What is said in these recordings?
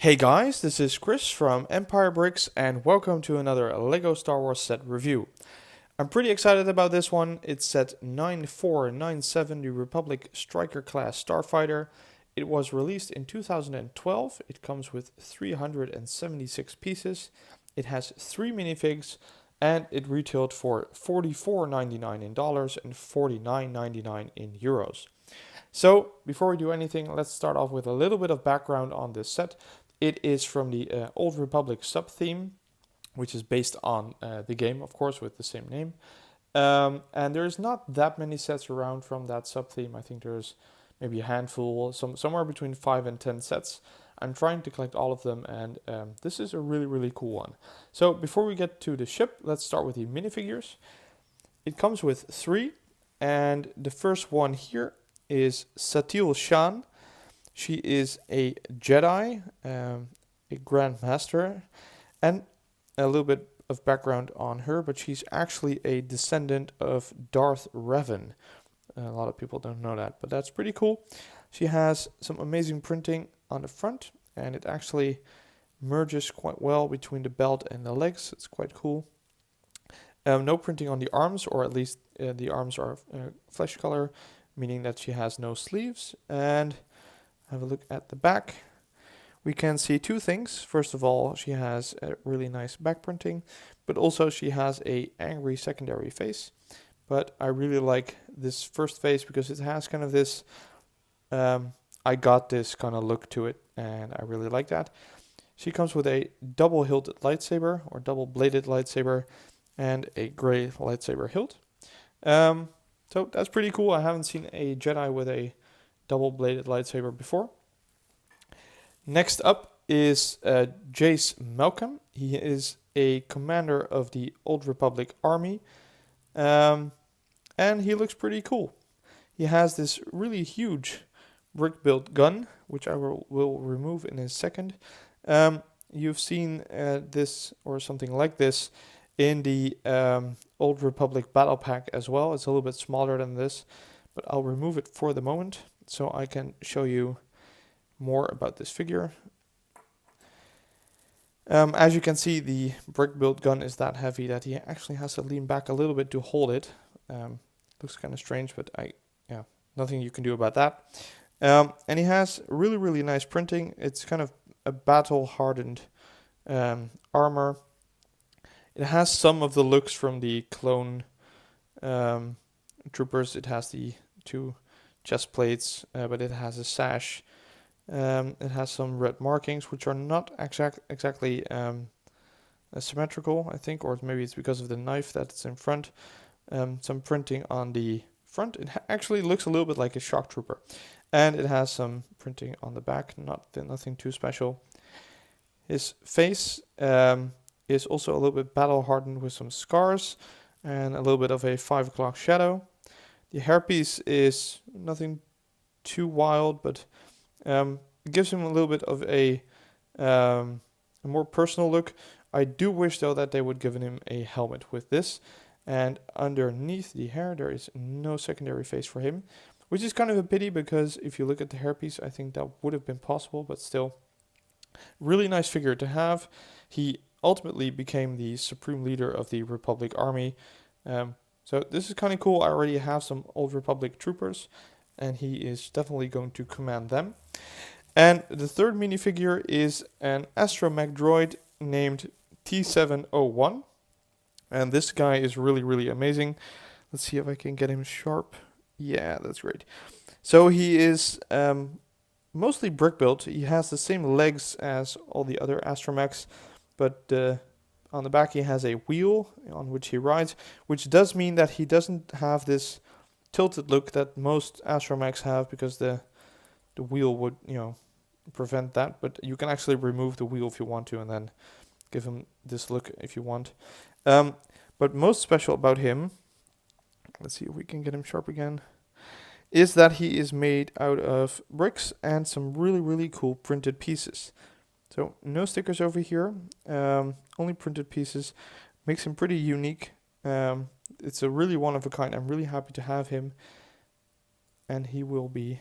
Hey guys, this is Chris from Empire Bricks and welcome to another LEGO Star Wars set review. I'm pretty excited about this one. It's set 9497, the Republic Striker class Starfighter. It was released in 2012. It comes with 376 pieces. It has 3 minifigs and it retailed for $44.99 in dollars and $49.99 in euros. So before we do anything, let's start off with a little bit of background on this set. It is from the Old Republic sub-theme, which is based on the game, of course, with the same name. And there's not that many sets around from that sub-theme. I think there's maybe a handful, somewhere between 5 and 10 sets. I'm trying to collect all of them, and this is a really cool one. So before we get to the ship, let's start with the minifigures. It comes with 3, and the first one here is Satil Shan. She is a Jedi, a Grand Master, and a little bit of background on her, but she's actually a descendant of Darth Revan. A lot of people don't know that, but that's pretty cool. She has some amazing printing on the front, and it actually merges quite well between the belt and the legs. It's quite cool. No printing on the arms, or at least the arms are flesh color, meaning that she has no sleeves. And have a look at the back. We can see two things. First of all, she has a really nice back printing, but also she has a angry secondary face. But I really like this first face because it has kind of this I got this kind of look to it, and I really like that. She comes with a double hilted lightsaber, or double bladed lightsaber, and a gray lightsaber hilt. So that's pretty cool. I haven't seen a Jedi with a double-bladed lightsaber before. Next up is Jace Malcom. He is a commander of the Old Republic Army, and he looks pretty cool. He has this really huge brick-built gun, which I will remove in a second. You've seen this or something like this in the Old Republic Battle Pack as well. It's a little bit smaller than this, but I'll remove it for the moment so I can show you more about this figure. As you can see, the brick-built gun is that heavy that he actually has to lean back a little bit to hold it. Looks kind of strange, but nothing you can do about that. And he has really nice printing. It's kind of a battle-hardened armor. It has some of the looks from the clone troopers. It has the 2 chest plates, but it has a sash. It has some red markings, which are not exactly symmetrical, I think, or maybe it's because of the knife that's in front. Some printing on the front. It actually looks a little bit like a shock trooper. And it has some printing on the back, nothing too special. His face is also a little bit battle hardened with some scars and a little bit of a 5 o'clock shadow. The hairpiece is nothing too wild, but it gives him a little bit of a more personal look. I do wish though that they would give him a helmet with this, and underneath the hair there is no secondary face for him, which is kind of a pity because if you look at the hairpiece, I think that would have been possible, but still, really nice figure to have. He ultimately became the supreme leader of the Republic Army. So this is kind of cool. I already have some Old Republic troopers, and he is definitely going to command them. And the third minifigure is an astromech droid named T701. And this guy is really amazing. Let's see if I can get him sharp. Yeah, that's great. So he is mostly brick built. He has the same legs as all the other astromechs, but on the back he has a wheel on which he rides, which does mean that he doesn't have this tilted look that most astromechs have, because the wheel would, prevent that. But you can actually remove the wheel if you want to, and then give him this look if you want. But most special about him, let's see if we can get him sharp again, is that he is made out of bricks and some really cool printed pieces. So no stickers over here, only printed pieces. Makes him pretty unique. It's a really one of a kind. I'm really happy to have him, and he will be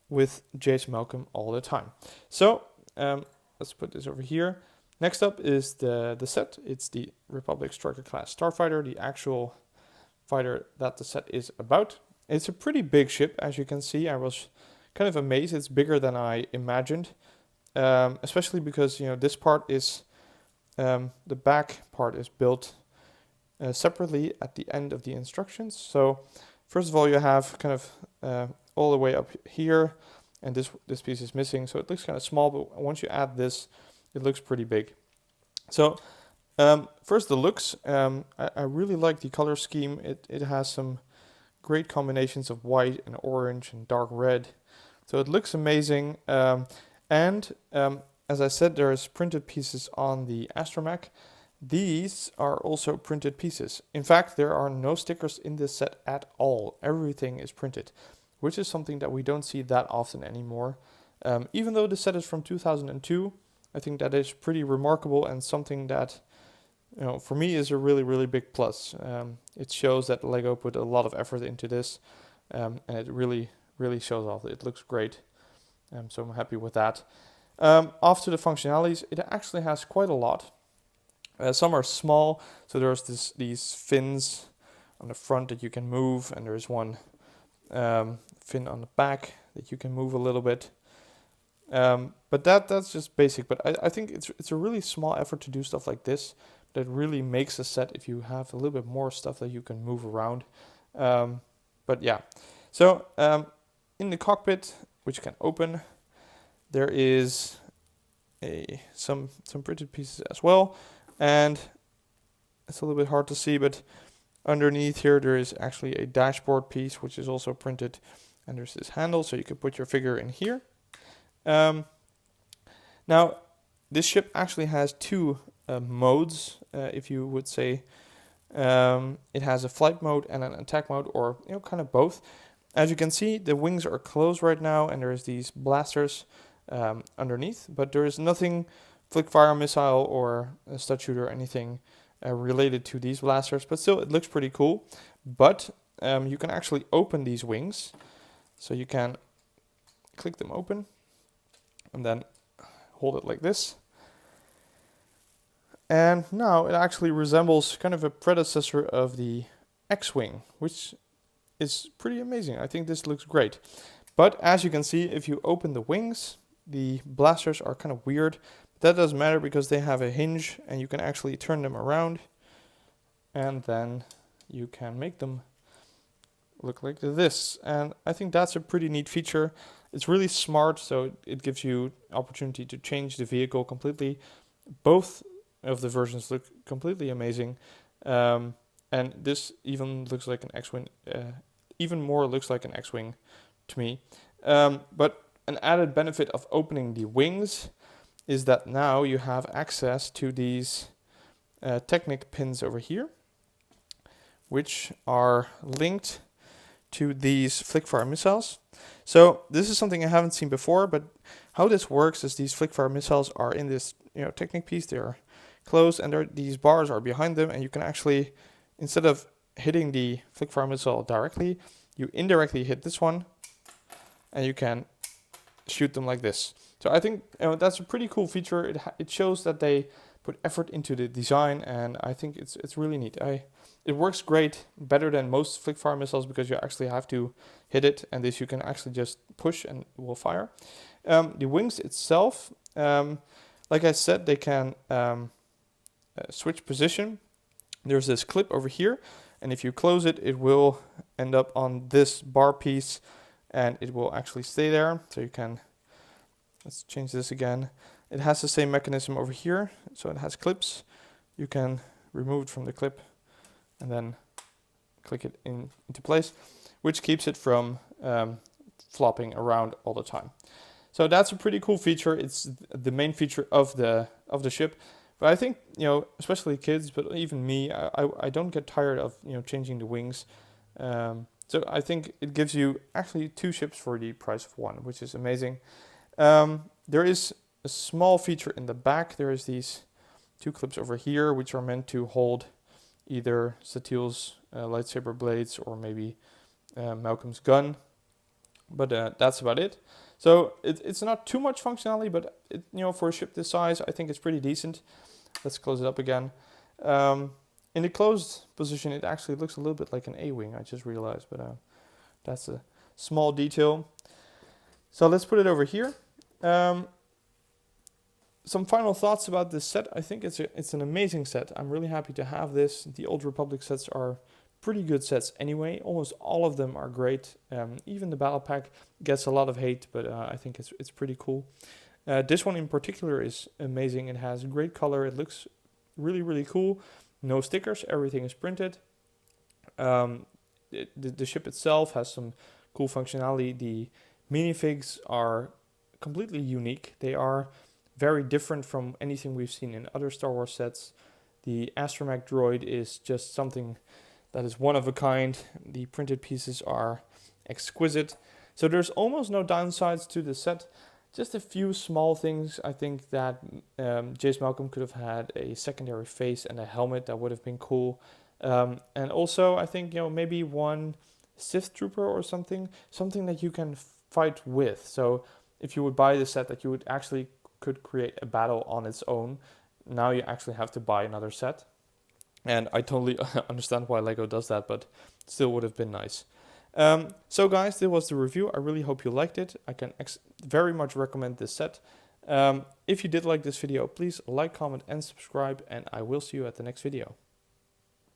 with Jace Malcom all the time. So Let's put this over here. Next up is the set. It's the Republic Striker class Starfighter, the actual fighter that the set is about. It's a pretty big ship, as you can see. I was kind of amazed. It's bigger than I imagined, especially because this part is the back part is built separately at the end of the instructions. So first of all, you have kind of all the way up here, and this piece is missing, so it looks kind of small, but once you add this, it looks pretty big. So first the looks. I really like the color scheme. It has some great combinations of white and orange and dark red, so it looks amazing. And as I said, there's printed pieces on the astromech. These are also printed pieces. In fact, there are no stickers in this set at all. Everything is printed, which is something that we don't see that often anymore. Even though the set is from 2002, I think that is pretty remarkable and something that, for me is a really, really big plus. It shows that LEGO put a lot of effort into this, and it really, really shows off. It looks great, so I'm happy with that. Off to the functionalities, it actually has quite a lot. Some are small, so there's these fins on the front that you can move, and there's one fin on the back that you can move a little bit. But that's just basic. But I think it's a really small effort to do stuff like this that really makes a set if you have a little bit more stuff that you can move around. But yeah, so in the cockpit, which you can open, there is some printed pieces as well. And it's a little bit hard to see, but underneath here there is actually a dashboard piece, which is also printed. And there's this handle, so you can put your figure in here. Now, this ship actually has two modes, if you would say. It has a flight mode and an attack mode, or kind of both. As you can see, the wings are closed right now, and there's these blasters underneath, but there is nothing flick fire missile or a stud shooter or anything related to these blasters, but still it looks pretty cool. But you can actually open these wings, so you can click them open and then hold it like this, and now it actually resembles kind of a predecessor of the X-Wing, which is pretty amazing. I think this looks great. But as you can see, if you open the wings, the blasters are kind of weird. That doesn't matter because they have a hinge and you can actually turn them around, and then you can make them look like this. And I think that's a pretty neat feature. It's really smart, so it gives you opportunity to change the vehicle completely. Both of the versions look completely amazing. And this even looks like an X-Wing, even more looks like an X-Wing to me. But an added benefit of opening the wings is that now you have access to these Technic pins over here, which are linked to these flickfire missiles. So this is something I haven't seen before, but how this works is these flickfire missiles are in this Technic piece. They are closed, and these bars are behind them, and you can actually, instead of hitting the flickfire missile directly, you indirectly hit this one, and you can shoot them like this. So I think that's a pretty cool feature. It shows that they put effort into the design, and I think it's really neat. It works great, better than most flickfire missiles, because you actually have to hit it, and this you can actually just push and it will fire. The wings itself, like I said, they can switch position. There's this clip over here, and if you close it, it will end up on this bar piece, and it will actually stay there. So you can, let's change this again. It has the same mechanism over here, so it has clips. You can remove it from the clip and then click it into place, which keeps it from flopping around all the time. So that's a pretty cool feature. It's the main feature of the ship. But I think, especially kids, but even me, I don't get tired of, changing the wings. So I think it gives you actually two ships for the price of one, which is amazing. There is a small feature in the back. There is these two clips over here, which are meant to hold either Satil's lightsaber blades or maybe Malcolm's gun. But that's about it. So it's not too much functionality, but for a ship this size, I think it's pretty decent. Let's close it up again. In the closed position, it actually looks a little bit like an A-wing, I just realized, but that's a small detail. So let's put it over here. Some final thoughts about this set. I think it's an amazing set. I'm really happy to have this. The Old Republic sets are pretty good sets anyway. Almost all of them are great. Even the battle pack gets a lot of hate, but I think it's pretty cool. This one in particular is amazing. It has great color. It looks really, really cool. No stickers. Everything is printed. The ship itself has some cool functionality. The minifigs are completely unique. They are very different from anything we've seen in other Star Wars sets. The astromech droid is just something that is one of a kind. The printed pieces are exquisite. So there's almost no downsides to the set. Just a few small things. I think that Jace Malcom could have had a secondary face and a helmet. That would have been cool. And also, I think, maybe one Sith trooper or something that you can fight with. So if you would buy the set, that you would actually could create a battle on its own. Now you actually have to buy another set. And I totally understand why LEGO does that, but still would have been nice. So guys, this was the review. I really hope you liked it. I can very much recommend this set. If you did like this video, please like, comment and subscribe, and I will see you at the next video.